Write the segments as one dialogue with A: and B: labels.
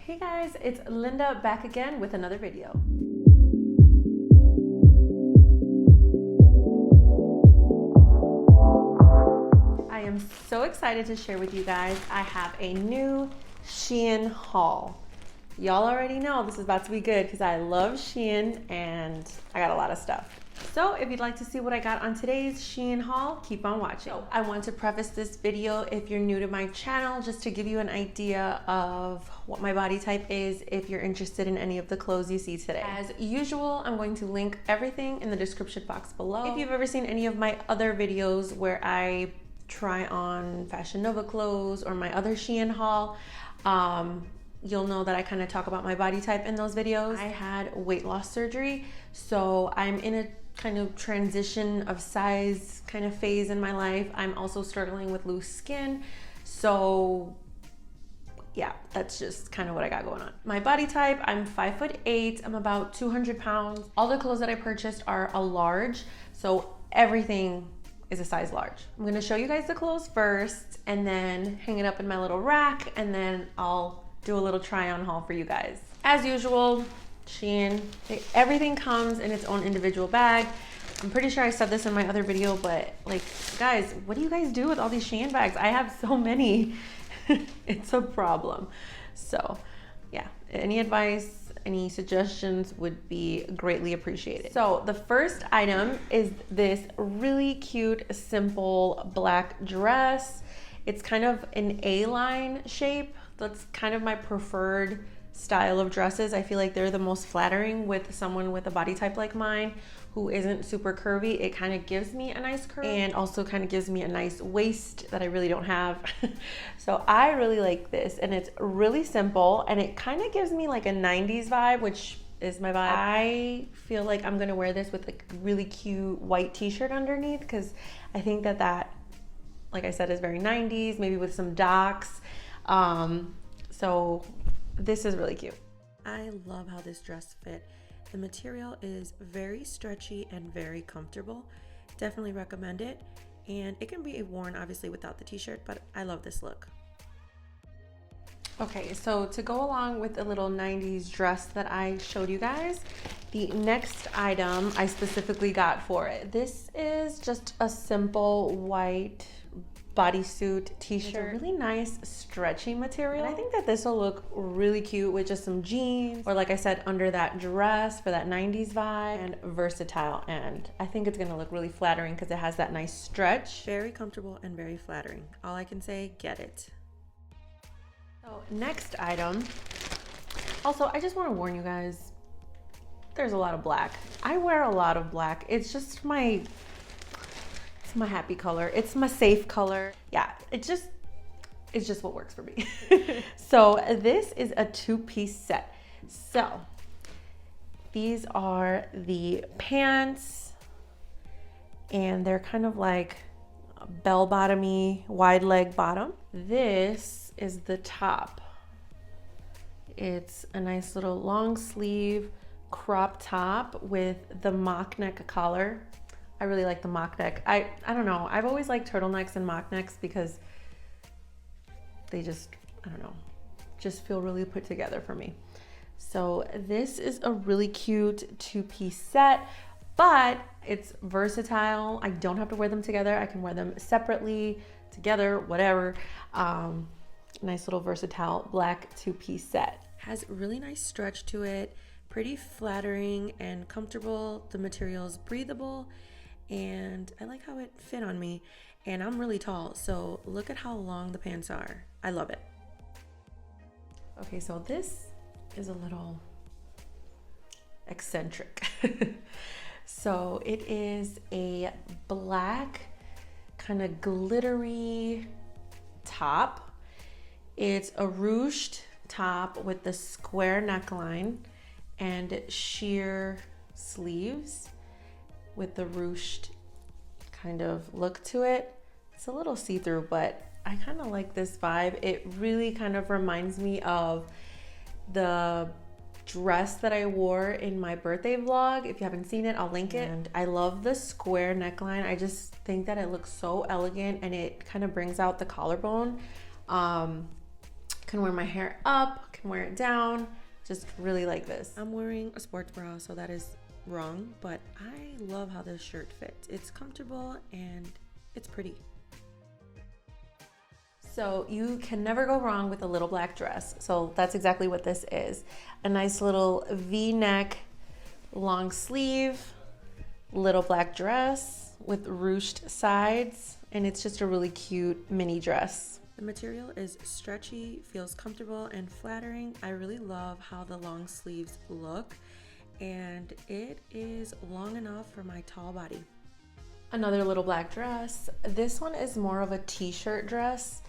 A: Hey guys, it's Linda back again with another video. I am so excited to share with you guys. I have a new Shein haul. Y'all already know this is about to be good because I love Shein and I got a lot of stuff. So if you'd like to see what I got on today's Shein haul, keep on watching. So I want to preface this video, if you're new to my channel, just to give you an idea of what my body type is if you're interested in any of the clothes you see today. As usual, I'm going to link everything in the description box below. If you've ever seen any of my other videos where I try on Fashion Nova clothes or my other Shein haul, you'll know that I kind of talk about my body type in those videos. I had weight loss surgery, so I'm in a kind of transition of size kind of phase in my life. I'm also struggling with loose skin, so yeah, that's just kind of what I got going on. My body type, I'm 5'8", I'm about 200 pounds. All the clothes that I purchased are a large, so everything is a size large. I'm gonna show you guys the clothes first and then hang it up in my little rack, and then I'll do a little try on haul for you guys. As usual, Shein, everything comes in its own individual bag. I'm pretty sure I said this in my other video, but like, guys, what do you guys do with all these Shein bags? I have so many. It's a problem. So yeah, any advice, any suggestions would be greatly appreciated. So the first item is this really cute, simple black dress. It's kind of an A-line shape. That's kind of my preferred style of dresses. I feel like they're the most flattering with someone with a body type like mine who isn't super curvy. It kind of gives me a nice curve and also kind of gives me a nice waist that I really don't have. So I really like this, and it's really simple, and it kind of gives me like a 90s vibe, which is my vibe. I feel like I'm gonna wear this with like a really cute white t-shirt underneath, because I think that, like I said, is very 90s, maybe with some docs. So this is really cute. I love how this dress fit. The material is very stretchy and very comfortable. Definitely recommend it. And it can be worn obviously without the t-shirt, but I love this look. Okay, so to go along with the little 90s dress that I showed you guys, the next item I specifically got for it. This is just a simple white bodysuit t-shirt. It's a really nice stretchy material. And I think that this will look really cute with just some jeans, or like I said, under that dress for that 90s vibe, and versatile. And I think it's gonna look really flattering because it has that nice stretch. Very comfortable and very flattering. All I can say, get it. So next item. Also, I just want to warn you guys, there's a lot of black. I wear a lot of black. It's just my happy color. It's my safe color. Yeah, it's just what works for me. So this is a two-piece set. So these are the pants, and they're kind of like bell-bottomy, wide leg bottom. This is the top. It's a nice little long sleeve crop top with the mock neck collar. I really like the mock neck. I don't know. I've always liked turtlenecks and mock necks because they just, I don't know, just feel really put together for me. So this is a really cute two-piece set, but it's versatile. I don't have to wear them together. I can wear them separately, together, whatever. Nice little versatile black two-piece set. Has really nice stretch to it, pretty flattering and comfortable. The material's breathable, and I like how it fit on me, and I'm really tall, so look at how long the pants are. I love it. Okay, so this is a little eccentric. So it is a black kind of glittery top. It's a ruched top with the square neckline and sheer sleeves with the ruched kind of look to it. It's a little see-through, but I kind of like this vibe. It really kind of reminds me of the dress that I wore in my birthday vlog. If you haven't seen it, I'll link it. And I love the square neckline. I just think that it looks so elegant, and it kind of brings out the collarbone. Can wear my hair up, can can wear it down. Just really like this. I'm wearing a sports bra, so that is wrong, but I love how this shirt fits. It's comfortable and it's pretty. So you can never go wrong with a little black dress. So that's exactly what this is. A nice little V-neck, long sleeve, little black dress with ruched sides, and it's just a really cute mini dress. The material is stretchy, feels comfortable and flattering. I really love how the long sleeves look, and it is long enough for my tall body. Another little black dress. This one is more of a t-shirt dress,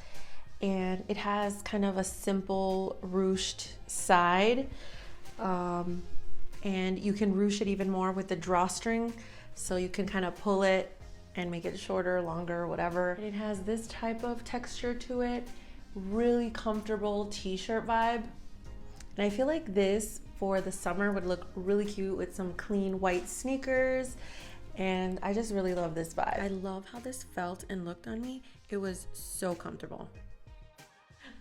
A: and it has kind of a simple ruched side, and you can ruche it even more with the drawstring, so you can kind of pull it and make it shorter, longer, whatever. And it has this type of texture to it, really comfortable t-shirt vibe. And I feel like this for the summer would look really cute with some clean white sneakers, and I just really love this vibe. I love how this felt and looked on me. It was so comfortable.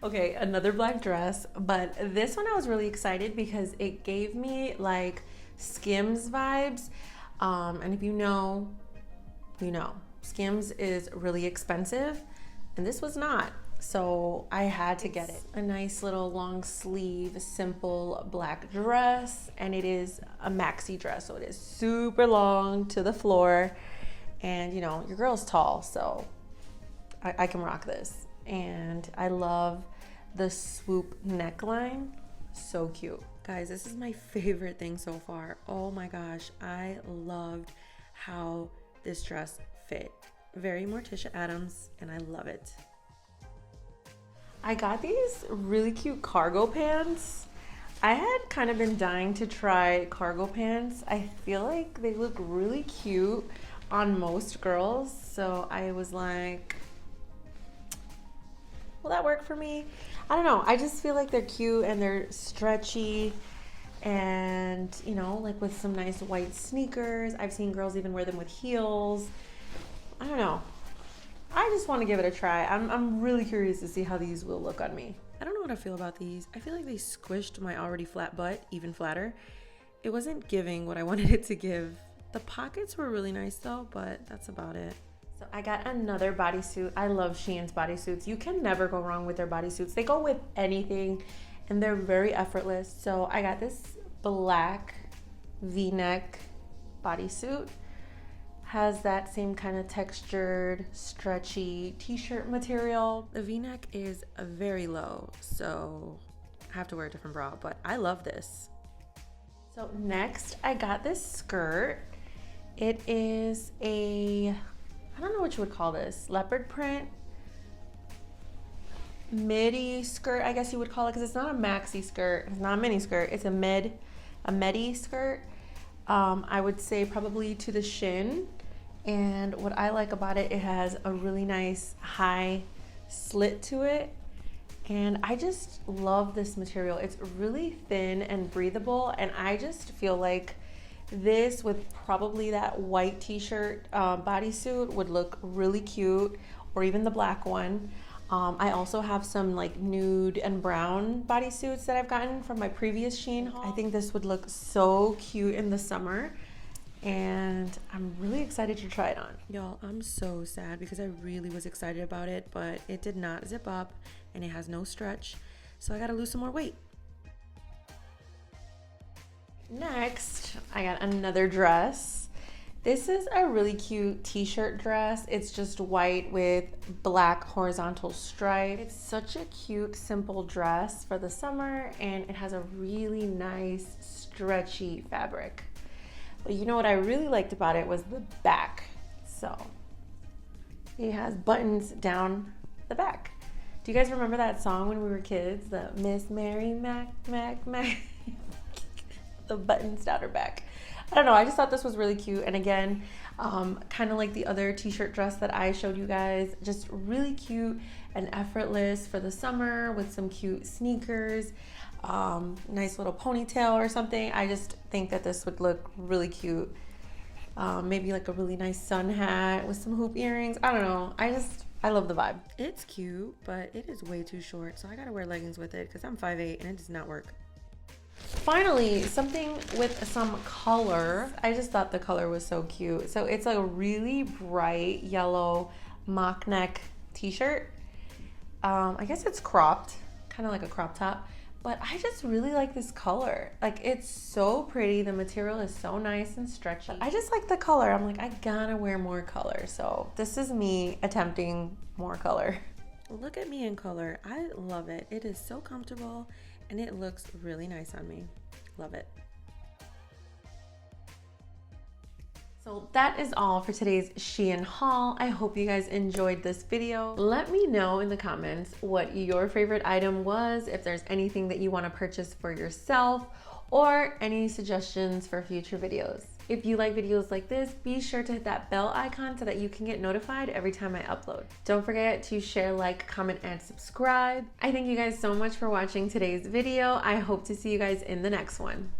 A: Okay, another black dress, but this one I was really excited because it gave me like Skims vibes. And if you know, you know. Skims is really expensive, and this was not. So I had to get it. A nice little long sleeve, simple black dress, and it is a maxi dress, so it is super long to the floor. And you know, your girl's tall, so I can rock this. And I love the swoop neckline, so cute. Guys, this is my favorite thing so far. Oh my gosh, I loved how this dress fit. Very Morticia Adams, and I love it. I got these really cute cargo pants. I had kind of been dying to try cargo pants. I feel like they look really cute on most girls, so I was like, will that work for me? I don't know. I just feel like they're cute and they're stretchy, and you know, like with some nice white sneakers. I've seen girls even wear them with heels. I don't know. I just want to give it a try. I'm really curious to see how these will look on me. I don't know what I feel about these. I feel like they squished my already flat butt even flatter. It wasn't giving what I wanted it to give. The pockets were really nice though, but that's about it. So I got another bodysuit. I love Shein's bodysuits. You can never go wrong with their bodysuits. They go with anything and they're very effortless. So I got this black V-neck bodysuit. Has that same kind of textured, stretchy t-shirt material. The V-neck is very low, so I have to wear a different bra, but I love this. So next I got this skirt. It is a, I don't know what you would call this, leopard print midi skirt, I guess you would call it, because it's not a maxi skirt, it's not a mini skirt, it's a midi skirt. I would say probably to the shin. And what I like about it, it has a really nice high slit to it. And I just love this material. It's really thin and breathable. And I just feel like this with probably that white t-shirt bodysuit would look really cute, or even the black one. I also have some like nude and brown bodysuits that I've gotten from my previous Shein haul. I think this would look so cute in the summer, and I'm really excited to try it on. Y'all, I'm so sad because I really was excited about it, but it did not zip up and it has no stretch, so I gotta lose some more weight. Next, I got another dress. This is a really cute t-shirt dress. It's just white with black horizontal stripe. It's such a cute, simple dress for the summer, and it has a really nice, stretchy fabric. But you know what I really liked about it was the back. So it has buttons down the back. Do you guys remember that song when we were kids? The Miss Mary Mac. The buttons down her back. I don't know, I just thought this was really cute. And again, kind of like the other t-shirt dress that I showed you guys, just really cute and effortless for the summer with some cute sneakers, nice little ponytail or something. I just think that this would look really cute. Maybe like a really nice sun hat with some hoop earrings. I don't know, I I love the vibe. It's cute, but it is way too short, so I gotta wear leggings with it because I'm 5'8" and it does not work. Finally, something with some color. I just thought the color was so cute. So it's a really bright yellow mock neck t-shirt. I guess it's cropped, kind of like a crop top, but I just really like this color. Like, it's so pretty. The material is so nice and stretchy. I just like the color. I'm like, I gotta wear more color. So this is me attempting more color. Look at me in color. I love it. It is so comfortable and it looks really nice on me. Love it. So that is all for today's Shein haul. I hope you guys enjoyed this video. Let me know in the comments what your favorite item was, if there's anything that you want to purchase for yourself, or any suggestions for future videos. If you like videos like this, be sure to hit that bell icon so that you can get notified every time I upload. Don't forget to share, like, comment, and subscribe. I thank you guys so much for watching today's video. I hope to see you guys in the next one.